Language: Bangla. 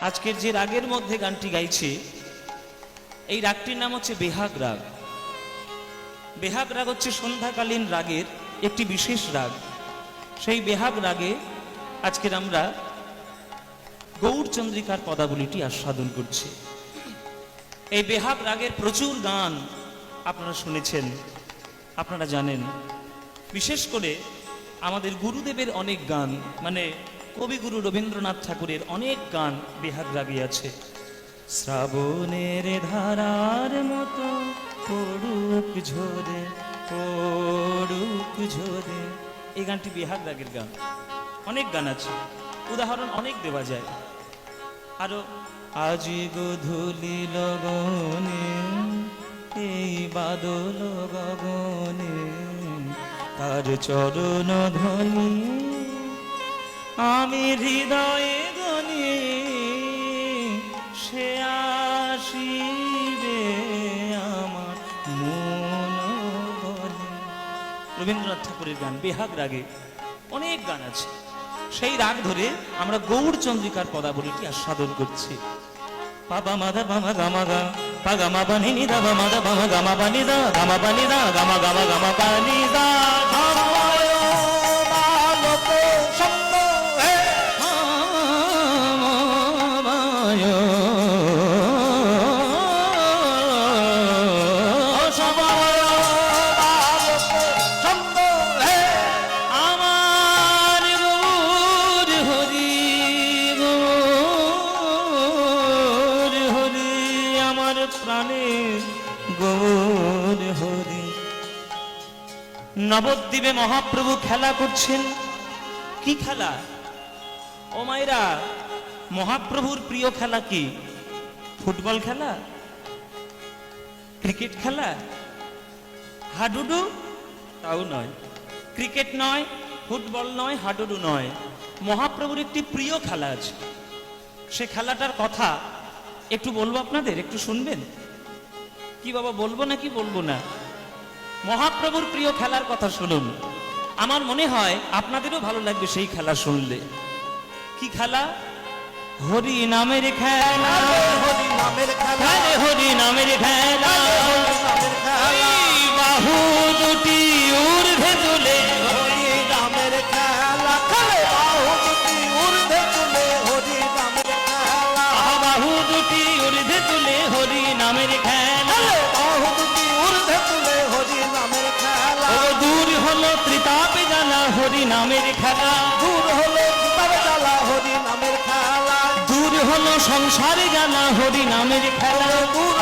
আজকের যে রাগের মধ্যে গানটি গাইছে এই রাগটির নাম হচ্ছে বেহাগ রাগ। বেহাগ রাগ হচ্ছে সন্ধ্যাকালীন রাগের একটি বিশেষ রাগ। সেই বেহাগ রাগে আজকের আমরা গৌরচন্দ্রিকার পদাবলীটি আস্বাদন করছি। এই বেহাগ রাগের প্রচুর গান আপনারা শুনেছেন, আপনারা জানেন। বিশেষ করে আমাদের গুরুদেবের অনেক গান, মানে কবিগুরু রবীন্দ্রনাথ ঠাকুরের অনেক গান বেহাগ রাগে আছে। শ্রাবণের ধারার মতো পড়ুক ঝরে পড়ুক ঝরে, এই গানটি বেহাগ রাগের গান। অনেক গান আছে, উদাহরণ অনেক দেওয়া যায়। আরো আজি গোধূলি লগনে এই বাদল গগনে তার চরণ ধ্বনি আমি হৃদয়ে গনি সে আসিবে আমার মন বলে। রবীন্দ্রনাথ ঠাকুরের গান বেহাগ রাগে অনেক গান আছে। সেই রাগ ধরে আমরা গৌরচন্দ্রিকার পদাবলীটি আস্বাদন করছি। পাবা মাদা বামা গামা গা পাগা মা বানি নি দা বামা দা বামা গামা বানি দা গামা বানি দা গামা গামা গামা বানি দা নবদ্বীপে মহাপ্রভু খেলা করছেন। কি খেলা? ও মায়েরা, মহাপ্রভুর প্রিয় খেলা কি? ফুটবল খেলা, ক্রিকেট খেলা, হাডুডু? তাও নয়, ক্রিকেট নয়, ফুটবল নয়, হাডুডু নয়। মহাপ্রভুর একটি প্রিয় খেলা আছে। সে খেলাটার কথা একটু বলবো আপনাদের, একটু শুনবেন কি বাবা? বলবো নাকি বলবো না? মহাপ্রভুর প্রিয় খেলার কথা শুনুন। আমার মনে হয় আপনাদেরও ভালো লাগবে সেই খেলা শুনলে। কি খেলা? হরি নামের খেলা, হরি নামের খেলা, হরি নামের খেলা। বাহু দুটি ঊর্ধ্বে তুলে হরি নামের খেলা, বাহু দুটি ঊর্ধ্বে তুলে হরি নামের খেলা, বাহু দুটি ঊর্ধ্বে তুলে হরি নামের খেলা, বাহু দুটি ঊর্ধ্বে তুলে হরি নামের খেলা। ও দূর হলো ত্রিতাপে জ্বালা হরি নামের খেলা, দূর হলো ত্রিতাপে জ্বালা হরি নামের খেলা, দূর হলো সংসারে জ্বালা হরি নামের খেলা, দূর